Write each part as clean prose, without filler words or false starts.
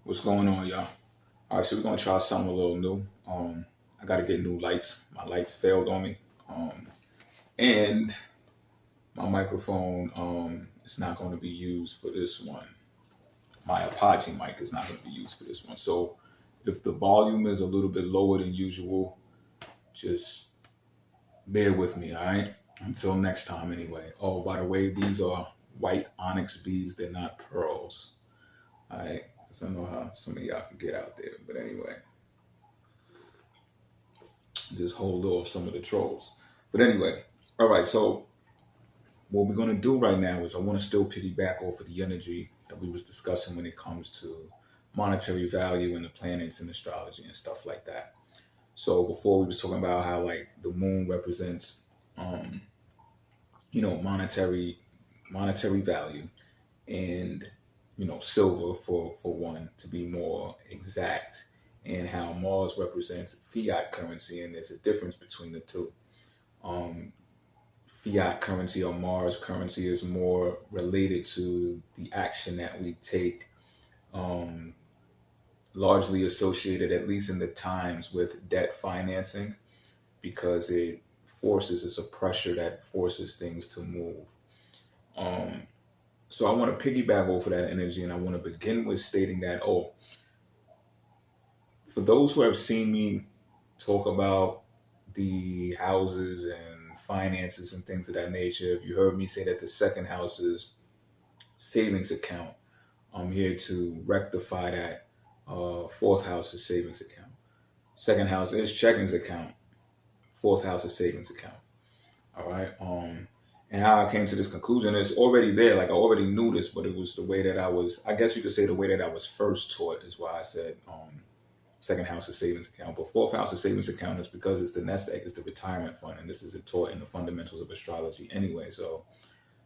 What's going on, y'all? All right, so we're gonna try something a little new. I gotta get new lights. My lights failed on me, and my microphone is not going to be used for this one. My Apache mic is not going to be used for this one. So if the volume is a little bit lower than usual, just bear with me. All right. Until next time, anyway. Oh, by the way, these are white onyx beads. They're not pearls. All right. So I know how some of y'all can get out there, but anyway. Just hold off some of the trolls. But anyway, all right. So what we're gonna do right now is I want to still piggyback off of the energy that we was discussing when it comes to monetary value and the planets and astrology and stuff like that. So before we was talking about how like the moon represents, um, monetary value, and silver for one to be more exact, and how Mars represents fiat currency, and there's a difference between the two. Um, Fiat currency or Mars currency is more related to the action that we take, um, largely associated, at least in the times, with debt financing, because it's a pressure that forces things to move. Um, so I want to piggyback off of that energy, and I want to begin with stating that, for those who have seen me talk about the houses and finances and things of that nature, if you heard me say that the second house is savings account, I'm here to rectify that. Fourth house is savings account. Second house is checkings account. Fourth house is savings account. All right. And how I came to this conclusion is already there. Like I already knew this, but it was the way that I was. I guess you could say the way that I was first taught is why I said second house is savings account. But fourth house is savings account is because it's the nest egg, it's the retirement fund, and this is taught in the fundamentals of astrology anyway. So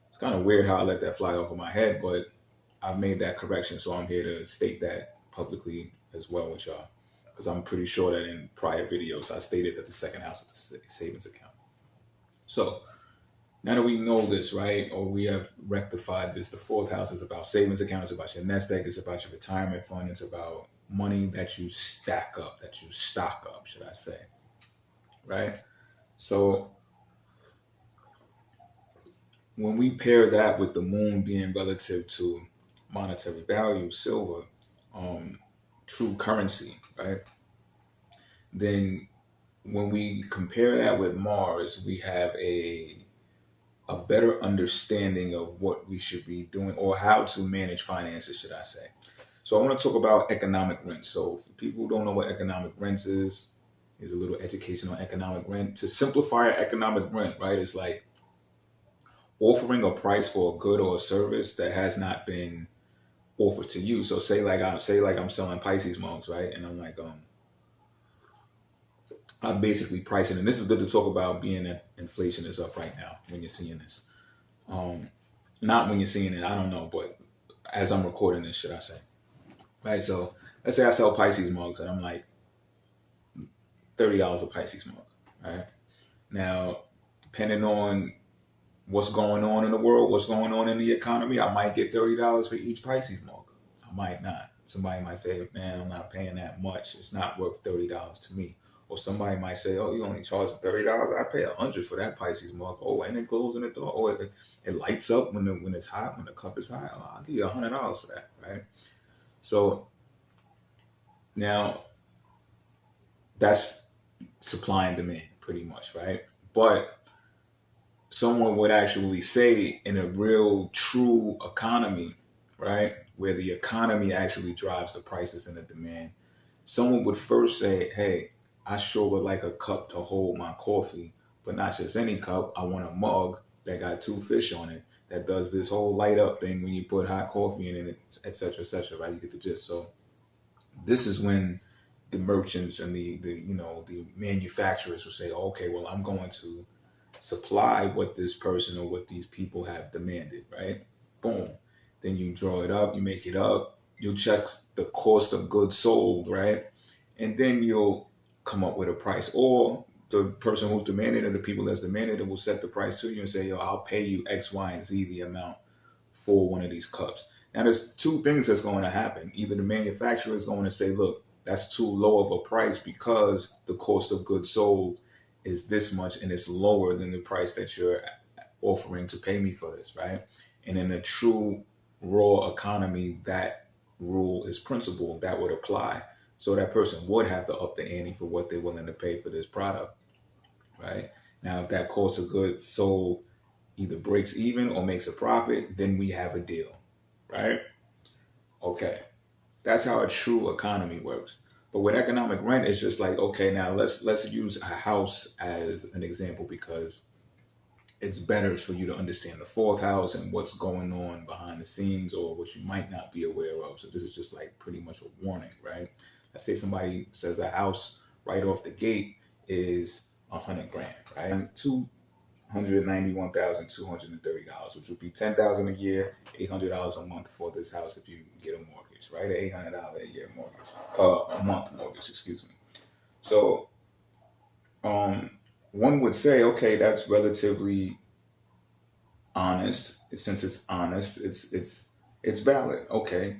it's kind of weird how I let that fly off of my head, but I've made that correction, so I'm here to state that publicly as well with y'all, because I'm pretty sure that in prior videos I stated that the second house is the savings account. So now that we know this, right, or we have rectified this, the fourth house is about savings account, it's about your nest egg, it's about your retirement fund, it's about money that you stack up, that you stock up, should I say, right? So when we pair that with the moon being relative to monetary value, silver, um, true currency, right? Then when we compare that with Mars, we have a better understanding of what we should be doing or how to manage finances, should I say. So I want to talk about economic rent. So for people who don't know what economic rent is, here's a little education on economic rent. To simplify economic rent, right, is like offering a price for a good or a service that has not been offered to you. So say like I'm selling Pisces mugs, right? And I'm like, I'm basically pricing, and this is good to talk about being that inflation is up right now when you're seeing this. Um, Not when you're seeing it, I don't know, but as I'm recording this, should I say. Right, so let's say I sell Pisces mugs and I'm like $30 a Pisces mug, right? Now, depending on what's going on in the world, what's going on in the economy, I might get $30 for each Pisces mug. I might not. Somebody might say, man, I'm not paying that much. It's not worth $30 to me. Or somebody might say, oh, you only charge $30. I pay $100 for that Pisces mug. Oh, and it glows in the dark. Oh, it lights up when it's hot, when the cup is hot. Oh, I'll give you $100 for that, right? So now that's supply and demand pretty much, right? But someone would actually say in a real true economy, right, where the economy actually drives the prices and the demand, someone would first say, hey, I sure would like a cup to hold my coffee, but not just any cup. I want a mug that got two fish on it that does this whole light up thing when you put hot coffee in it, et cetera, right? You get the gist. So this is when the merchants and the manufacturers will say, okay, well, I'm going to supply what this person or what these people have demanded, right? Boom. Then you draw it up, you make it up, you'll check the cost of goods sold, right? And then you'll come up with a price. Or the person who's demanded or the people that's demanded it will set the price to you and say, yo, I'll pay you X, Y, and Z the amount for one of these cups. Now, there's two things that's going to happen. Either the manufacturer is going to say, look, that's too low of a price because the cost of goods sold is this much and it's lower than the price that you're offering to pay me for this, right? And in a true raw economy, that rule is principle that would apply. So that person would have to up the ante for what they're willing to pay for this product, right? Now, if that cost of goods sold either breaks even or makes a profit, then we have a deal, right? Okay, that's how a true economy works. But with economic rent, it's just like, okay, now let's use a house as an example because it's better for you to understand the fourth house and what's going on behind the scenes or what you might not be aware of. So this is just like pretty much a warning, right? Let's say somebody says a house right off the gate is 100 grand, right? And $291,230, which would be $10,000 a year, $800 a month for this house if you get a mortgage, right? An $800 a year mortgage, a month mortgage, excuse me. So, one would say, okay, that's relatively honest. Since it's honest, it's valid. Okay,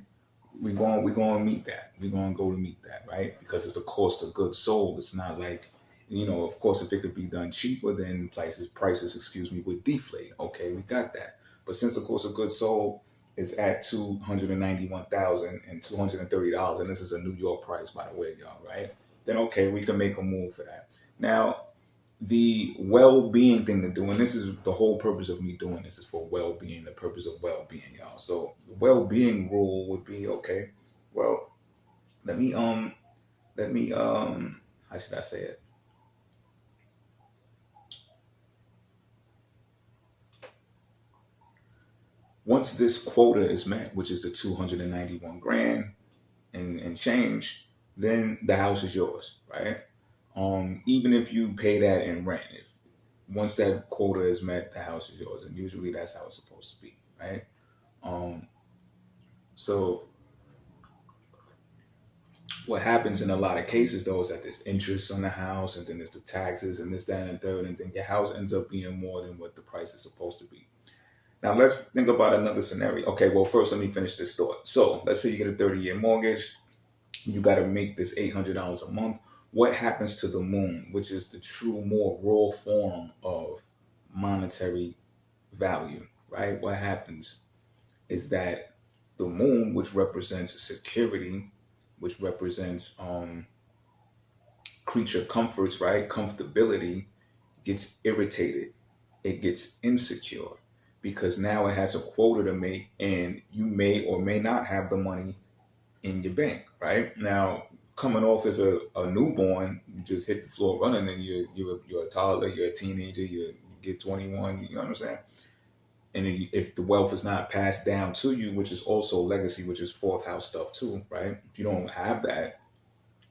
we going to meet that. We're going to go to meet that, right? Because it's the cost of goods sold. It's not like, of course, if it could be done cheaper, then prices, excuse me, would deflate. Okay, we got that. But since the cost of goods sold is at $291,230, and this is a New York price, by the way, y'all, right? Then okay, we can make a move for that. Now, the well-being thing to do, and this is the whole purpose of me doing this, is for well-being, the purpose of well-being, y'all. So the well-being rule would be, okay, well, let me how should I say it? Once this quota is met, which is the 291 grand and change, then the house is yours, right? Even if you pay that in rent, if once that quota is met, the house is yours, and usually that's how it's supposed to be, right? Um, so what happens in a lot of cases though is that there's interest on the house, and then there's the taxes, and this, that, and the third, and then your house ends up being more than what the price is supposed to be. Now let's think about another scenario. Okay, well first let me finish this thought. So let's say you get a 30-year mortgage, you got to make this $800 a month. What happens to the moon, which is the true, more raw form of monetary value, right? What happens is that the moon, which represents security, which represents creature comforts, right? Comfortability, gets irritated. It gets insecure because now it has a quota to make, and you may or may not have the money in your bank, right? Now, coming off as a newborn, you just hit the floor running, and you're a toddler, you're a teenager, you get 21, you know what I'm saying? And if the wealth is not passed down to you, which is also legacy, which is fourth house stuff too, right? If you don't have that,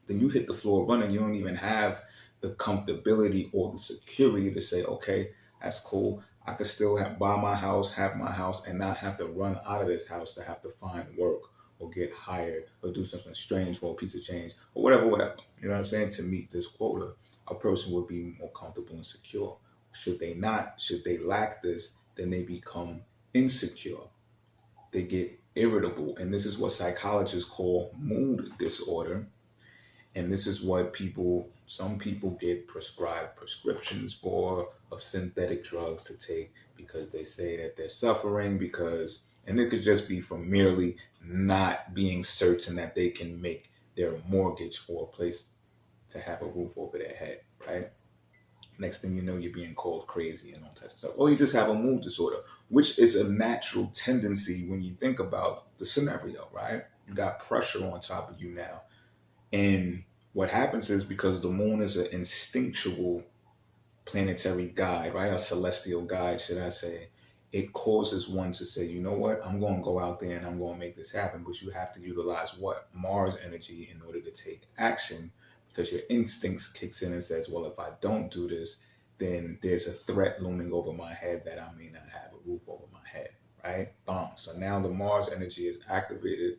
then you hit the floor running. You don't even have the comfortability or the security to say, okay, that's cool. I could still buy my house, have my house, and not have to run out of this house to have to find work or get hired or do something strange for a piece of change or whatever. You know what I'm saying? To meet this quota, a person would be more comfortable and secure. Should they not, should they lack this, then they become insecure. They get irritable. And this is what psychologists call mood disorder. And this is what some people get prescribed prescriptions for, of synthetic drugs to take because they say that they're suffering and it could just be from merely not being certain that they can make their mortgage for a place to have a roof over their head, right? Next thing you know, you're being called crazy and all types of stuff. Or you just have a mood disorder, which is a natural tendency when you think about the scenario, right? You got pressure on top of you now. And what happens is, because the moon is an instinctual planetary guide, right? A celestial guide, should I say, it causes one to say, you know what, I'm going to go out there and I'm going to make this happen. But you have to utilize what? Mars energy in order to take action, because your instincts kicks in and says, well, if I don't do this, then there's a threat looming over my head that I may not have a roof over my head, right? So now the Mars energy is activated.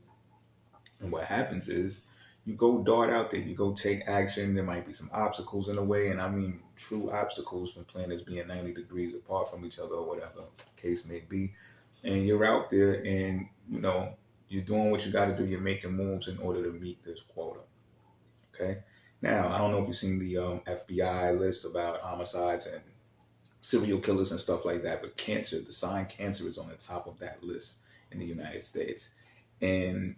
And what happens is, you go dart out there, you go take action. There might be some obstacles in the way, and I mean true obstacles from planets being 90 degrees apart from each other or whatever the case may be. And you're out there, and you're doing what you got to do. You're making moves in order to meet this quota. Okay. Now, I don't know if you've seen the FBI list about homicides and serial killers and stuff like that, but cancer, the sign cancer is on the top of that list in the United States. And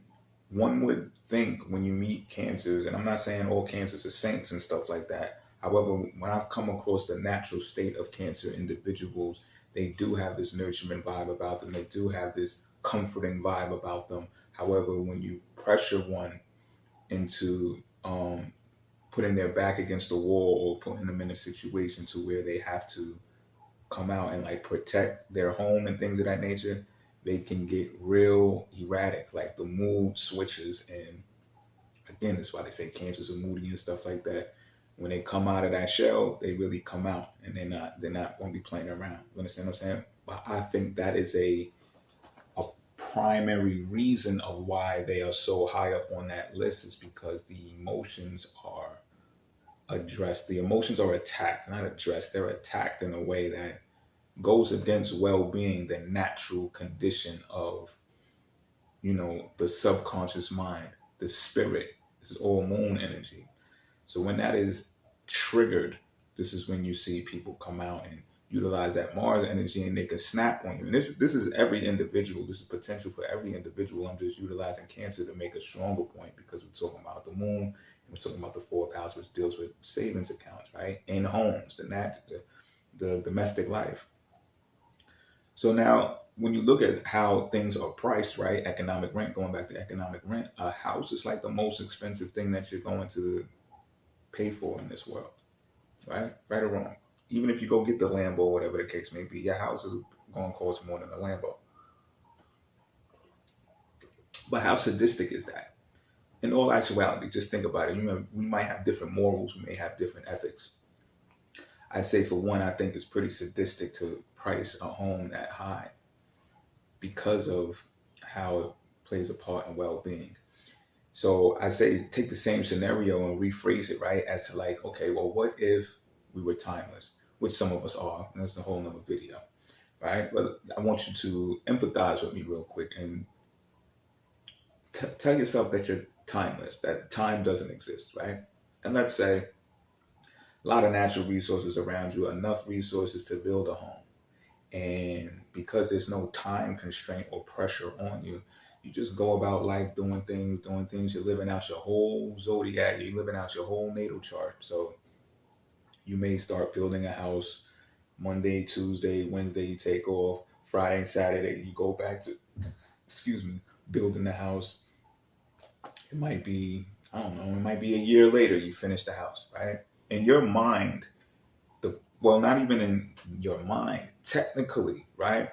one would think when you meet cancers, and I'm not saying all cancers are saints and stuff like that. However, when I've come across the natural state of cancer individuals, they do have this nurturing vibe about them. They do have this comforting vibe about them. However, when you pressure one into putting their back against the wall or putting them in a situation to where they have to come out and like protect their home and things of that nature, they can get real erratic. Like the mood switches, and again, that's why they say cancers are moody and stuff like that. When they come out of that shell, they really come out, and they're not going to be playing around. You understand what I'm saying? But I think that is a primary reason of why they are so high up on that list, is because the emotions are addressed. The emotions are attacked, not addressed. They're attacked in a way that goes against well-being, the natural condition of, the subconscious mind, the spirit. This is all moon energy. So when that is triggered, this is when you see people come out and utilize that Mars energy, and they can snap on you. And this is every individual. This is potential for every individual. I'm just utilizing Cancer to make a stronger point, because we're talking about the moon, and we're talking about the fourth house, which deals with savings accounts, right? In homes, the domestic life. So now, when you look at how things are priced, right? Economic rent, going back to economic rent, a house is like the most expensive thing that you're going to pay for in this world, right? Right or wrong. Even if you go get the Lambo, or whatever the case may be, your house is going to cost more than a Lambo. But how sadistic is that? In all actuality, just think about it. We might have different morals, we may have different ethics. I'd say, for one, I think it's pretty sadistic to price a home that high, because of how it plays a part in well-being. So I say, take the same scenario and rephrase it, right? As to like, okay, well, what if we were timeless? Which some of us are. And that's a whole nother video, right? But I want you to empathize with me real quick and tell yourself that you're timeless, that time doesn't exist, right? And let's say a lot of natural resources around you, enough resources to build a home. And because there's no time constraint or pressure on you, you just go about life doing things. You're living out your whole zodiac. You're living out your whole natal chart. So you may start building a house Monday, Tuesday, Wednesday, you take off. Friday and Saturday, you go back to, building the house. It might be, I don't know, it might be a year later you finish the house, right? In your mind, not even in your mind, technically, right?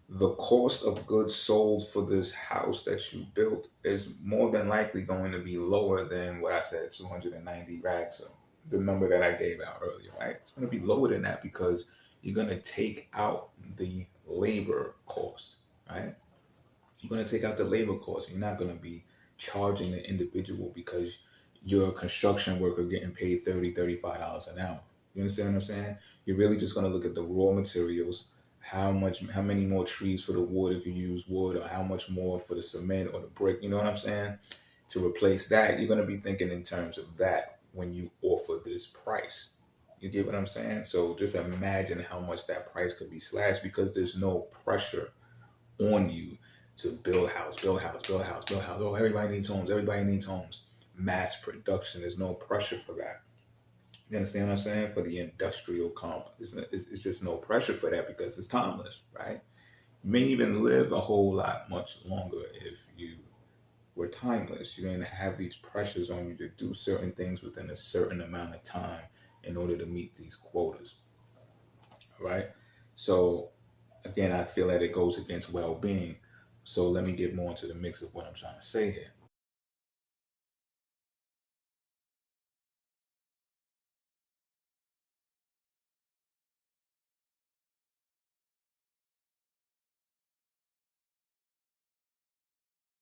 The cost of goods sold for this house that you built is more than likely going to be lower than what I said, 290 racks, the number that I gave out earlier, right? It's going to be lower than that, because you're going to take out the labor cost, right? You're going to take out the labor cost. You're not going to be charging the individual because you're a construction worker getting paid $30, $35 an hour. You understand what I'm saying? You're really just going to look at the raw materials, how many more trees for the wood if you use wood, or how much more for the cement or the brick, you know what I'm saying? To replace that, you're going to be thinking in terms of that when you offer this price. You get what I'm saying? So just imagine how much that price could be slashed, because there's no pressure on you to build house. Oh, everybody needs homes. Mass production, there's no pressure for that. You understand what I'm saying? For the industrial complex, it's just no pressure for that, because it's timeless, right? You may even live a whole lot much longer if you were timeless. You didn't have these pressures on you to do certain things within a certain amount of time in order to meet these quotas, right? So again, I feel that it goes against well-being. So let me get more into the mix of what I'm trying to say here.